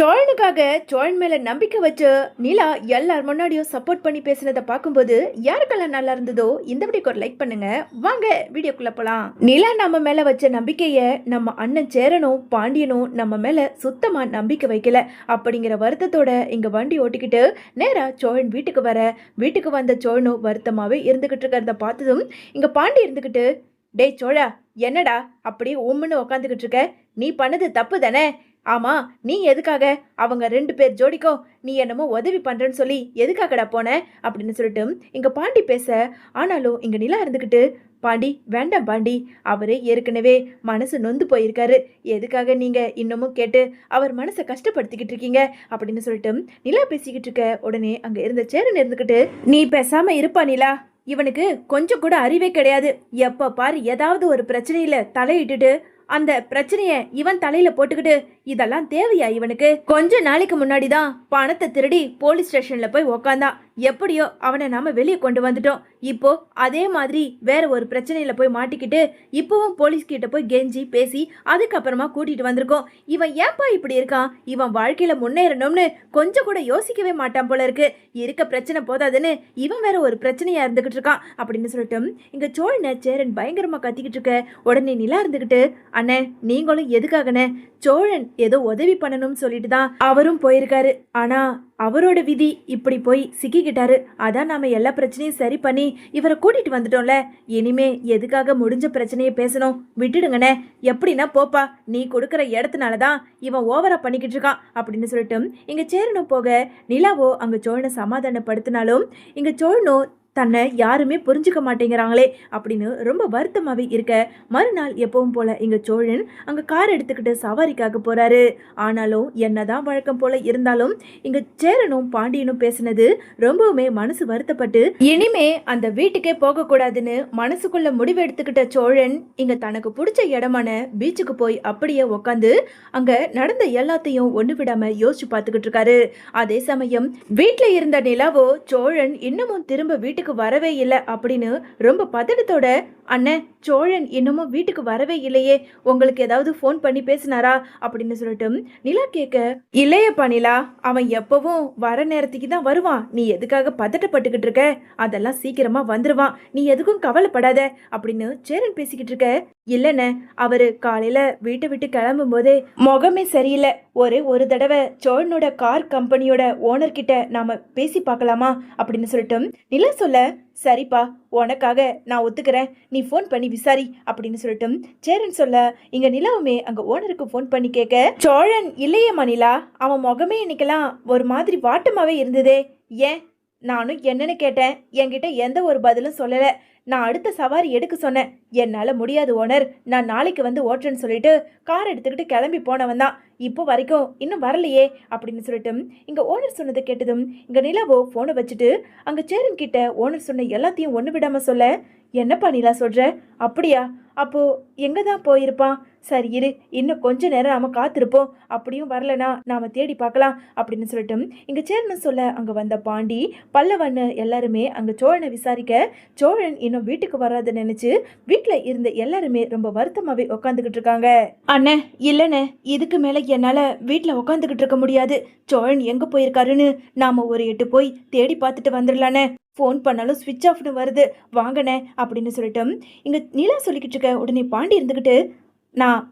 சோழனுக்காக சோழன் மேல நம்பிக்கை வச்சு நிலா எல்லார் முன்னாடியும் சப்போர்ட் பண்ணி பேசுனதை பார்க்கும்போது யாருக்கெல்லாம் நல்லா இருந்ததோ இந்த வீடியோக்கு ஒரு லைக் பண்ணுங்க. வாங்க வீடியோக்குள்ள போலாம். நிலா நம்ம மேல வச்ச நம்பிக்கைய நம்ம அண்ணன் சேரனும் பாண்டியனும் நம்ம மேல சுத்தமா நம்பிக்கை வைக்கல அப்படிங்கிற வருத்தத்தோட இங்க வண்டி ஓட்டிக்கிட்டு நேரா சோழன் வீட்டுக்கு வந்த சோழனும் வருத்தமாவே இருந்துகிட்டு இருக்கிறத பார்த்ததும் இங்க பாண்டி இருந்துகிட்டு, டேய் சோழா, என்னடா அப்படியே உம்முன்னு உக்காந்துக்கிட்டு இருக்க? நீ பண்ணது தப்பு தானே? ஆமா, நீ எதுக்காக அவங்க 2 பேர் ஜோடிக்கோ நீ என்னமோ உதவி பண்றேன்னு சொல்லி எதுக்காகடா போன அப்படின்னு சொல்லிட்டு இங்க பாண்டி பேச, ஆனாலும் இங்க நிலா இருந்துகிட்டு, பாண்டி வேண்டாம் பாண்டி, அவரே ஏற்கனவே மனசு நொந்து போயிருக்காரு, எதுக்காக நீங்க இன்னமும் கேட்டு அவர் மனசை கஷ்டப்படுத்திக்கிட்டு இருக்கீங்க அப்படின்னு சொல்லிட்டு நிலா பேசிக்கிட்டு இருக்க. உடனே அங்க இருந்த சேரன் இருந்துகிட்டு, நீ பேசாம இருப்பா நிலா, இவனுக்கு கொஞ்சம் கூட அறிவே கிடையாது, எப்ப பாரு ஏதாவது ஒரு பிரச்சனையில தலையிட்டுட்டு அந்த பிரச்சனைய இவன் தலையில போட்டுக்கிட்டு இதெல்லாம் தேவையா இவனுக்கு? கொஞ்ச நாளைக்கு முன்னாடிதான் பணத்தை திருடி போலீஸ் ஸ்டேஷன்ல போய் உக்காந்தான், எப்படியோ அவனை நாம வெளியே கொண்டு வந்துட்டோம். இப்போ அதே மாதிரி வேற ஒரு பிரச்சனையில போய் மாட்டிக்கிட்டு இப்பவும் போலீஸ் கிட்ட போய் கெஞ்சி பேசி அதுக்கப்புறமா கூட்டிட்டு வந்திருக்கோம். இவன் ஏன்பா இப்படி இருக்கான்? இவன் வாழ்க்கையில முன்னேறணும்னு கொஞ்சம் கூட யோசிக்கவே மாட்டான் போல இருக்கு. இருக்க பிரச்சனை போதாதுன்னு இவன் வேற ஒரு பிரச்சனையா இருந்துகிட்டு இருக்கான் அப்படின்னு சொல்லிட்டு இங்க சோழனை சேரன் பயங்கரமா கத்திக்கிட்டு இருக்க. உடனே நிலா இருந்துகிட்டு, அண்ணே நீங்களும் எதுக்காகண்ணே? சோழன் ஏதோ உதவி பண்ணணும்னு சொல்லிட்டு தான் அவரும் போயிருக்காரு, ஆனா அவரோட விதி இப்படி போய் சிக்கிக்கிட்டாரு, அதான் நாம எல்லா பிரச்சனையும் சரி பண்ணி இவரை கூட்டிட்டு வந்துட்டோம்ல, இனிமே எதுக்காக முடிஞ்ச பிரச்சனையை பேசணும், விட்டுடுங்கண்ணே. எப்படின்னா போப்பா, நீ கொடுக்குற இடத்துனாலதான் இவன் ஓவரா பண்ணிக்கிட்டு இருக்கான் அப்படின்னு சொல்லிட்டு இங்க சேரனும் போக, நிலாவோ அங்க சோழனை சமாதானப்படுத்தினாலும் இங்க சோழனும் தன்னை யாருமே புரிஞ்சுக்க மாட்டேங்கிறாங்களே அப்படின்னு ரொம்ப வருத்தமாவே இருக்க. மறுநாள் எப்பவும் போல இங்க சோழன் அங்க கார் எடுத்துக்கிட்டு சவாரிக்காக போறாரு. ஆனாலும் என்னதான் வழக்கம் போல இருந்தாலும் இங்க சேரனும் பாண்டியனும் பேசினது ரொம்பவுமே மனசு வருத்தப்பட்டு இனிமே அந்த வீட்டுக்கே போக கூடாதுன்னு மனசுக்குள்ள முடிவு எடுத்துக்கிட்ட சோழன் இங்க தனக்கு பிடிச்ச இடமான பீச்சுக்கு போய் அப்படியே உக்காந்து அங்க நடந்த எல்லாத்தையும் ஒண்ணு விடாம யோசிச்சு பார்த்துக்கிட்டு இருக்காரு. அதே சமயம் வீட்டுல இருந்த நிலாவோ சோழன் இன்னமும் திரும்ப வீட்டுக்கு வரவே இல்லை அப்படின்னு ரொம்ப பதட்டத்தோட, அண்ணன் சோழன் இன்னமும் வீட்டுக்கு வரவே இல்லையே, உங்களுக்கு ஏதாவது ஃபோன் பண்ணி பேசினாரா அப்படின்னு சொல்லிட்டு நிலா கேட்க, இல்லையப்பா நிலா, அவன் எப்பவும் வர நேரத்துக்கு தான் வருவான், நீ எதுக்காக பதட்டப்பட்டுக்கிட்டு இருக்க? அதெல்லாம் சீக்கிரமா வந்துருவான், நீ எதுக்கும் கவலைப்படாத அப்படின்னு சேரன் பேசிக்கிட்டு இருக்க. இல்லைண்ணே, அவரு காலையில வீட்டை விட்டு கிளம்பும் போதே முகமே சரியில்லை, ஒரு தடவை சோழனோட கார் கம்பெனியோட ஓனர் கிட்ட நாம பேசி பார்க்கலாமா அப்படின்னு சொல்லிட்டு நிலா சொல்ல, சரிப்பா, உனக்காக நான் ஒத்துக்கிறேன், நீ ஃபோன் பண்ணி விசாரி அப்படின்னு சொல்லிட்டு சேரன் சொல்ல, இங்க நிலாவுமே அங்க ஓனருக்கு ஃபோன் பண்ணி கேட்க, சோழன் இல்லையேம்மா நிலா, அவன் முகமே இன்னைக்கெல்லாம் ஒரு மாதிரி வாட்டமாவே இருந்ததே, ஏன்? நானும் என்னன்னு கேட்டேன், என்கிட்ட எந்த ஒரு பதிலும் சொல்லல. நான் அடுத்த சவாரி எடுக்க சொன்னேன், என்னால முடியாது ஓனர், நான் நாளைக்கு வந்து ஓட்டுறேன்னு சொல்லிட்டு கார் எடுத்துக்கிட்டு கிளம்பி போனவன் தான், இப்போ வரைக்கும் இன்னும் வரலையே அப்படின்னு சொல்லிட்டு இங்க ஓனர் சொன்னதை கேட்டதும் இங்க நிலாவோ போனை வச்சுட்டு அங்க சேரன் கிட்ட ஓனர் சொன்ன எல்லாத்தையும் ஒண்ணு விடாம சொல்ல, என்னப்பா நிலா சொல்ற? அப்படியா? அப்போ எங்க தான் போயிருப்பான்? சரி இரு, இன்னும் கொஞ்ச நேரம் நாம காத்திருப்போம், அப்படியும் வரலனா நாம தேடி பார்க்கலாம் அப்படின்னு சொல்லிட்டு இங்க சேரன் சொல்ல, அங்க வந்த பாண்டி பல்லவன்னு எல்லாருமே அங்க சோழனை விசாரிக்க, சோழன் இன்னும் வீட்டுக்கு வராது நினைச்சு வீட்டுல இருந்த எல்லாருமே ரொம்ப வருத்தமாவே உட்காந்துக்கிட்டு இருக்காங்க. அண்ணே இல்லைண்ணே, இதுக்கு மேல என்னால வீட்டுல உட்காந்துக்கிட்டு இருக்க முடியாது, சோழன் எங்க போயிருக்காருன்னு நாம ஒரு எட்டு போய் தேடி பார்த்துட்டு வந்துடலானே, ஃபோன் பண்ணாலும் ஸ்விட்ச் ஆஃப்னு வருது, வாங்கண்ணே அப்படின்னு சொல்லிட்டு இங்க நிலா சொல்லிக்கிட்டு இருக்க. உடனே பாண்டி இருந்துக்கிட்டு,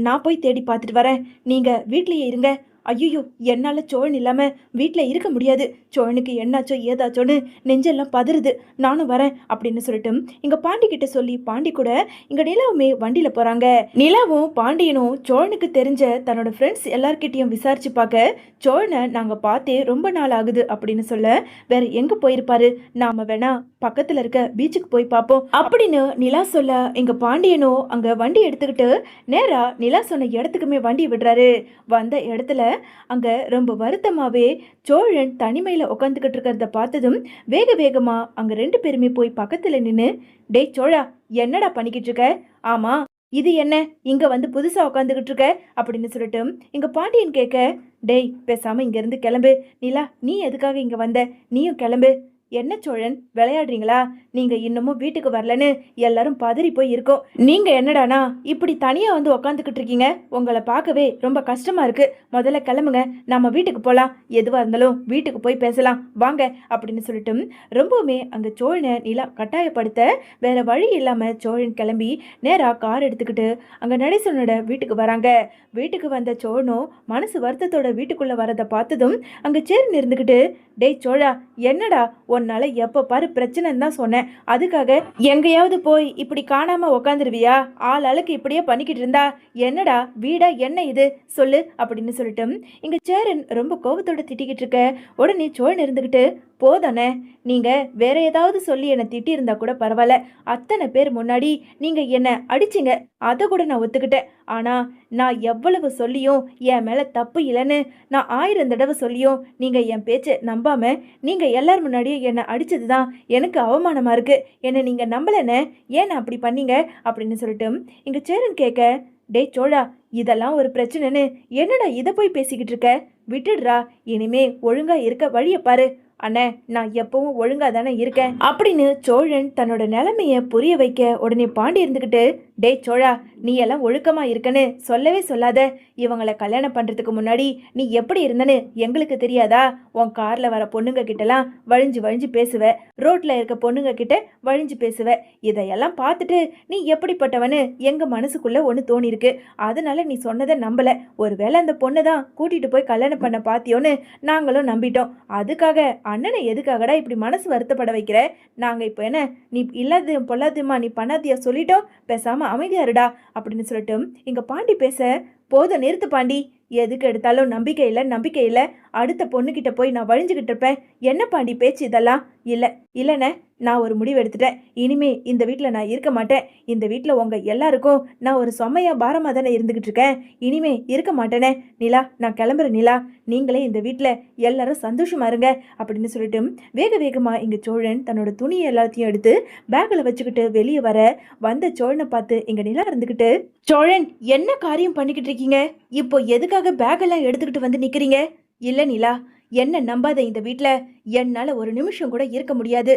நான் போய் தேடி பார்த்துட்டு வரேன், நீங்க வீட்லயே இருங்க. ஐயோ, என்னால் சோழன் இல்லாமல் வீட்டில் இருக்க முடியாது, சோழனுக்கு என்னாச்சோ ஏதாச்சோன்னு நெஞ்செல்லாம் பதறுது, நானும் வரேன் அப்படின்னு சொல்லிட்டு இங்கே பாண்டி கிட்ட சொல்லி பாண்டி கூட இங்கே நிலாவுமே வண்டியில் போகிறாங்க. நிலாவும் பாண்டியனும் சோழனுக்கு தெரிஞ்ச தன்னோட ஃப்ரெண்ட்ஸ் எல்லார்கிட்டையும் விசாரிச்சு பார்க்க, சோழனை நாங்கள் பார்த்தே ரொம்ப நாள் ஆகுது அப்படின்னு சொல்ல, வேற எங்கே போயிருப்பாரு, நாம வேணா பக்கத்தில் இருக்க பீச்சுக்கு போய் பார்ப்போம் அப்படின்னு நிலா சொல்ல, இங்கே பாண்டியனும் அங்கே வண்டி எடுத்துக்கிட்டு நேராக நிலா சொன்ன இடத்துக்குமே வண்டி விடுறாரு. வந்த இடத்துல அங்க ரொம்ப வருத்தமாவே சோழன் தனிமையில உட்காந்துக்கிட்டு இருக்கிறத பார்த்ததும் வேக வேகமா அங்க 2 பேருமே போய் பக்கத்துல நின்னு, டேய் சோழா, என்னடா பண்ணிக்கிட்டு இருக்க? ஆமா, இது என்ன இங்க வந்து புதுசா உட்காந்துக்கிட்டு இருக்க அப்படின்னு சொல்லிட்டு இங்க பாண்டியன் கேட்க, டேய் பேசாம இங்க இருந்து கிளம்பு, நிலா நீ எதுக்காக இங்க வந்த, நீயும் கிளம்பு, என்ன சோழன் விளையாடுறீங்களா? நீங்க இன்னமும் வீட்டுக்கு வரலன்னு எல்லாரும் பதறி போய் இருக்கோம். நீங்க என்னடானா இப்படி தனியா வந்து உக்காந்துக்கிட்டு இருக்கீங்க? உங்களை பார்க்கவே ரொம்ப கஷ்டமா இருக்கு. முதல்ல கிளம்புங்க, நம்ம வீட்டுக்கு போலாம். எதுவா இருந்தாலும் வீட்டுக்கு போய் பேசலாம் வாங்க அப்படின்னு சொல்லிட்டு ரொம்பவுமே அங்க சோழனை நிலா கட்டாயப்படுத்த வேற வழி இல்லாம சோழன் கிளம்பி நேரா கார் எடுத்துக்கிட்டு அங்க நடேசனோட வீட்டுக்கு வராங்க. வீட்டுக்கு வந்த சோழனும் மனசு வருத்தத்தோட வீட்டுக்குள்ள வரதை பார்த்ததும் அங்க சேர்ந்து இருந்துக்கிட்டு, டேய் சோழா, என்னடா உன்னால எப்ப பாரு பிரச்சனைன்னு தான் சொன்னேன். அதுக்காக எங்கேயாவது போய் இப்படி காணாம உக்காந்துருவியா? ஆள் ஆளுக்கு இப்படியே பண்ணிக்கிட்டு இருந்தா என்னடா வீடா என்ன இது சொல்லு அப்படின்னு சொல்லிட்டு இங்க சேரன் ரொம்ப கோபத்தோட திட்டிக்கிட்டு இருக்க. உடனே சோழன் இருந்துகிட்டு, போதானே, நீங்க வேற ஏதாவது சொல்லி என்னை திட்டி இருந்தா கூட பரவாயில்ல. அத்தனை பேர் முன்னாடி நீங்க என்ன அடிச்சிங்க, அதை கூட நான் ஒத்துக்கிட்டேன். ஆனா நான் எவ்வளவு சொல்லியும் என் மேல தப்பு இல்லைன்னு நான் 1000 தடவை சொல்லியும் நீங்க என் பேச்சை நம்பாம நீங்க எல்லார் முன்னாடியும் என்னை அடிச்சதுதான் எனக்கு அவமானமா இருக்கு. என்னை நீங்க நம்பலன்னு ஏன் அப்படி பண்ணீங்க அப்படின்னு சொல்லிட்டு இங்க சேரன் கேட்க, டேய் சோழா, இதெல்லாம் ஒரு பிரச்சனைன்னு என்னடா இதை போய் பேசிக்கிட்டு இருக்க? விட்டுடுறா, இனிமே ஒழுங்கா இருக்க வழிய பாரு. அண்ணே, நான் எப்பவும் ஒழுங்கா தானே இருக்கேன் அப்படின்னு சோழன் தன்னோட நிலைமைய புரிய வைக்க உடனே பாண்டி இருந்துக்கிட்டு, டேய் சோழா, நீ எல்லாம் ஒழுக்கமா இருக்கன்னு சொல்லவே சொல்லாத. இவங்களை கல்யாணம் பண்றதுக்கு முன்னாடி நீ எப்படி இருந்தன்னு எங்களுக்கு தெரியாதா? உன் கார்ல வர பொண்ணுங்க கிட்டலாம் வழிஞ்சு வழிஞ்சு பேசுவ, ரோட்ல இருக்க பொண்ணுங்க கிட்ட வழிஞ்சு பேசுவ. இதையெல்லாம் பார்த்துட்டு நீ எப்படிப்பட்டவன்னு எங்க மனசுக்குள்ள ஒன்று தோணிருக்கு. அதனால நீ சொன்னதை நம்பல. ஒருவேளை அந்த பொண்ணை தான் கூட்டிட்டு போய் கல்யாணம் பண்ண பாத்தியோன்னு நாங்களும் நம்பிட்டோம். அதுக்காக அண்ணனை எதுக்காகடா இப்படி மனசு வருத்தப்பட வைக்கிற? நாங்க இப்போ என்ன நீ இல்லாத பொல்லாதமா நீ பண்ணாதியா சொல்லிட்டோம், பேசாம அமைதியாருடா அப்படின்னு சொல்லிட்டு இங்க பாண்டி பேச, போதும் நிறுத்து பாண்டி. எதுக்கு எடுத்தாலும் நம்பிக்கை இல்லை. அடுத்த பொண்ணுக்கிட்ட போய் நான் வழிஞ்சுக்கிட்டு இருப்பேன். என்ன பாண்டி பேச்சு இதெல்லாம்? இல்லைண்ணே, நான் ஒரு முடிவு எடுத்துட்டேன். இனிமே இந்த வீட்டில் நான் இருக்க மாட்டேன். இந்த வீட்டில் உங்க எல்லாருக்கும் நான் ஒரு சுமையா பாரமாக தானே இருந்துகிட்டு இருக்கேன். இனிமே இருக்க மாட்டேனே. நிலா, நான் கிளம்புறேன். நிலா, நீங்களே இந்த வீட்டில் எல்லாரும் சந்தோஷமா இருங்க அப்படின்னு சொல்லிட்டு வேகமாக இங்க சோழன் தன்னோட துணியை எல்லாத்தையும் எடுத்து பேக்கில் வச்சுக்கிட்டு வெளியே வர, வந்த சோழனை பார்த்து இங்க நிலா இருந்துக்கிட்டு, சோழன் என்ன காரியம் பண்ணிக்கிட்டு இருக்கீங்க? இப்போ எதுக்காக பேக்கெல்லாம் எடுத்துக்கிட்டு வந்து நிக்கிறீங்க? இல்ல நிலா, என்ன நம்பாத. இந்த வீட்ல என்னால ஒரு நிமிஷம் கூட இருக்க முடியாது.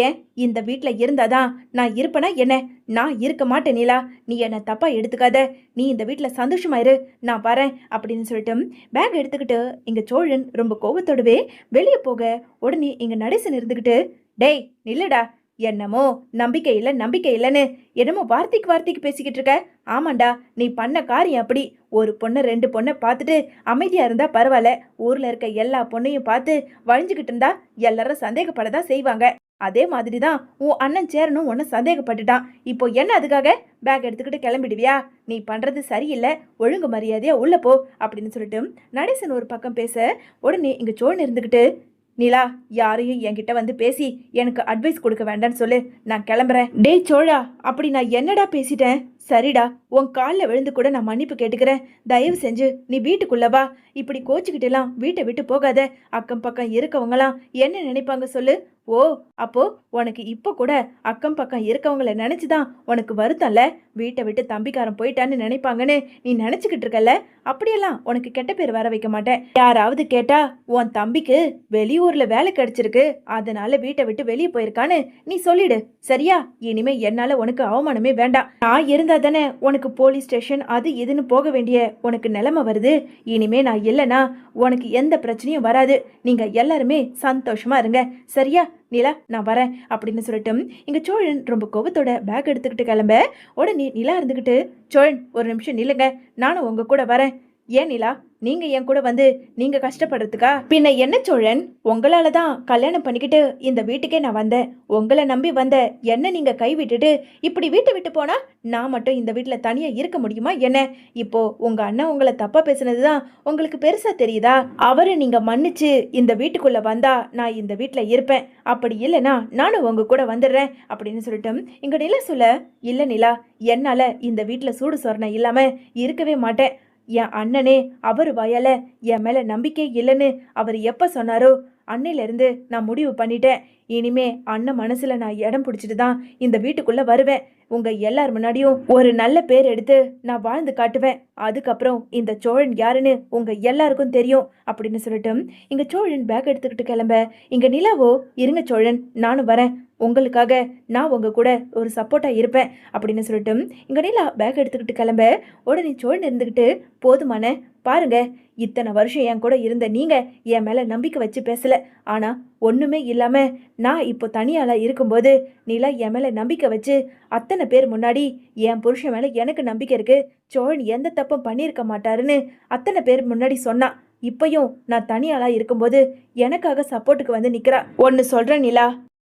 ஏன் இந்த வீட்ல இருந்தாதான் நான் இருப்பேனா என்ன? நான் இருக்க மாட்டேன் நிலா. நீ என்ன தப்பா எடுத்துக்காத. நீ இந்த வீட்ல சந்தோஷமா இரு, நான் வரேன் அப்படின்னு சொல்லிட்டு பேக் எடுத்துக்கிட்டு இங்க சோழன் ரொம்ப கோபத்தோடவே வெளியே போக, உடனே இங்க நடேசன் இருந்துக்கிட்டு, டேய் நில்லுடா, என்னமோ நம்பிக்கை இல்லைன்னு என்னமோ வார்த்தைக்கு பேசிக்கிட்டு இருக்க. ஆமாண்டா, நீ பண்ண காரியம் அப்படி. ஒரு பொண்ணை 2 பொண்ணை பார்த்துட்டு அமைதியா இருந்தா பரவாயில்ல. ஊர்ல இருக்க எல்லா பொண்ணையும் பார்த்து வழிஞ்சுக்கிட்டு இருந்தா எல்லாரும் சந்தேகப்படதான் செய்வாங்க. அதே மாதிரி தான் உன் அண்ணன் சேரனும் உன்னை சந்தேகப்பட்டுட்டான். இப்போ என்ன அதுக்காக பேக் எடுத்துக்கிட்டு கிளம்பிடுவியா? நீ பண்றது சரியில்லை. ஒழுங்கு மரியாதையா உள்ள போ அப்படின்னு சொல்லிட்டு நடேசன் ஒரு பக்கம் பேச, உடனே இங்க சோழன் இருந்துக்கிட்டு, நிலா, யாரையும் என்கிட்ட வந்து பேசி எனக்கு அட்வைஸ் கொடுக்க வேண்டான்னு சொல்லு. நான் கிளம்புறேன். டேய் சோழா, அப்படி நான் என்னடா பேசிட்டேன்? சரிடா, உன் காலில் விழுந்து கூட நான் மன்னிப்பு கேட்டுக்கிறேன். தயவு செஞ்சு நீ வீட்டுக்குள்ள வா. இப்படி கோச்சுக்கிட்டெல்லாம் வீட்டை விட்டு போகாத. அக்கம் பக்கம் இருக்கவங்களாம் என்ன நினைப்பாங்க சொல்லு? ஓ, அப்போ உனக்கு இப்போ கூட அக்கம் பக்கம் இருக்கவங்கள நினைச்சுதான் உனக்கு வருத்தம்ல? வீட்டை விட்டு தம்பிக்காரன் போயிட்டான்னு நினைப்பாங்கன்னு நீ நினைச்சுக்கிட்டு இருக்கல? அப்படியெல்லாம் உனக்கு கெட்ட பேர் வர வைக்க மாட்டேன். யாராவது கேட்டா உன் தம்பிக்கு வெளியூர்ல வேலை கிடைச்சிருக்கு, அதனால வீட்டை விட்டு வெளியே போயிருக்கான்னு நீ சொல்லிடு. சரியா? இனிமே என்னால உனக்கு அவமானமே வேண்டாம். நான் இருந்தா தானே உனக்கு போலீஸ் ஸ்டேஷன் அது இதுன்னு போக வேண்டிய உனக்கு நிலைமை வருது. இனிமே நான் இல்லைன்னா உனக்கு எந்த பிரச்சனையும் வராது. நீங்க எல்லாருமே சந்தோஷமா இருங்க. சரியா? நிலா, நான் வரேன் அப்படின்னு சொல்லிட்டு இங்க சோழன் ரொம்ப கோபத்தோட பேக் எடுத்துக்கிட்டு கிளம்ப, உடனே நிலா இருந்துக்கிட்டு, சோழன் ஒரு நிமிஷம் நில்லுங்க, நானும் உங்க கூட வரேன். ஏன் நிலா, நீங்க என் கூட வந்து நீங்க கஷ்டப்படுறதுக்கா? பின்ன என்ன சோழன், உங்களால தான் கல்யாணம் பண்ணிக்கிட்டு இந்த வீட்டுக்கே நான் வந்தேன். உங்களை நம்பி வந்த என்ன நீங்க கை விட்டுட்டு இப்படி வீட்டை விட்டு போனா நான் மட்டும் இந்த வீட்டுல தனியா இருக்க முடியுமா என்ன? இப்போ உங்க அண்ணன் உங்களை தப்பா பேசுனதுதான் உங்களுக்கு பெருசா தெரியுதா? அவரை நீங்க மன்னிச்சு இந்த வீட்டுக்குள்ள வந்தா நான் இந்த வீட்டுல இருப்பேன். அப்படி இல்லைன்னா நானும் உங்க கூட வந்துடுறேன் அப்படின்னு சொல்லிட்டு இங்க நிலா சொல்ல, இல்ல நிலா, என்னால இந்த வீட்டுல சூடு சொரணை இல்லாம இருக்கவே மாட்டேன். என் அண்ணனே அவர் வாயால என் மேல நம்பிக்கை இல்லைன்னு அவர் எப்ப சொன்னாரோ அன்னையிலிருந்து நான் முடிவு பண்ணிட்டேன். இனிமே அண்ணன் மனசுல நான் இடம் பிடிச்சிட்டு தான் இந்த வீட்டுக்குள்ள வருவேன். உங்க எல்லார் முன்னாடியும் ஒரு நல்ல பேர் எடுத்து நான் வாழ்ந்து காட்டுவேன். அதுக்கப்புறம் இந்த சோழன் யாருன்னு உங்க எல்லாருக்கும் தெரியும் அப்படின்னு சொல்லிட்டு இங்க சோழன் பேக் எடுத்துக்கிட்டு கிளம்ப, இங்க நிலாவோ இருங்க சோழன் நானும் வரேன், உங்களுக்காக நான் உங்க கூட ஒரு சப்போர்ட்டா இருப்பேன் அப்படின்னு சொல்லிட்டு இங்க நிலா பேக் எடுத்துக்கிட்டு கிளம்ப, உடனே சோழன் இருந்துகிட்டு போதுமான பாருங்க, இத்தனை வருஷம் என் கூட இருந்த நீங்க என் மேல நம்பிக்கை வச்சு பேசல, ஆனா ஒண்ணுமே இல்லாம நான் இப்போ தனியாளா இருக்கும்போது நிலா என் மேல நம்பிக்கை வச்சு அத்தனை பேர் முன்னாடி என் புருஷன் மேல எனக்கு நம்பிக்கை இருக்கு, சோழன் எந்த தப்பும் பண்ணியிருக்க மாட்டாருன்னு அத்தனை பேர் முன்னாடி சொன்னா. இப்பயும் நான் தனியாளா இருக்கும்போது எனக்காக சப்போர்ட்டுக்கு வந்து நிக்கிறா. ஒன்னு சொல்றேன் நிலா,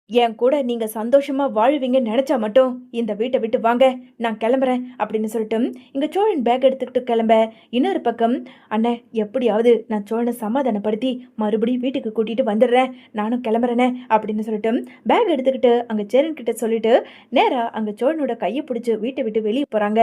என் கூட நீங்க சந்தோஷமா வாழுவீங்கன்னு நினைச்சா மட்டும் இந்த வீட்டை விட்டு வாங்க, நான் கிளம்புறேன் அப்படின்னு சொல்லிட்டு இங்க சோழன் பேக் எடுத்துக்கிட்டு கிளம்ப, இன்னொரு பக்கம் அண்ணே எப்படியாவது நான் சோழனை சமாதானப்படுத்தி மறுபடியும் வீட்டுக்கு கூட்டிட்டு வந்துடுறேன், நானும் கிளம்புறேனே அப்படின்னு சொல்லிட்டு பேக் எடுத்துக்கிட்டு அங்க சேரன் கிட்ட சொல்லிட்டு நேரா அங்க சோழனோட கையை பிடிச்சு வீட்டை விட்டு வெளியே போறாங்க.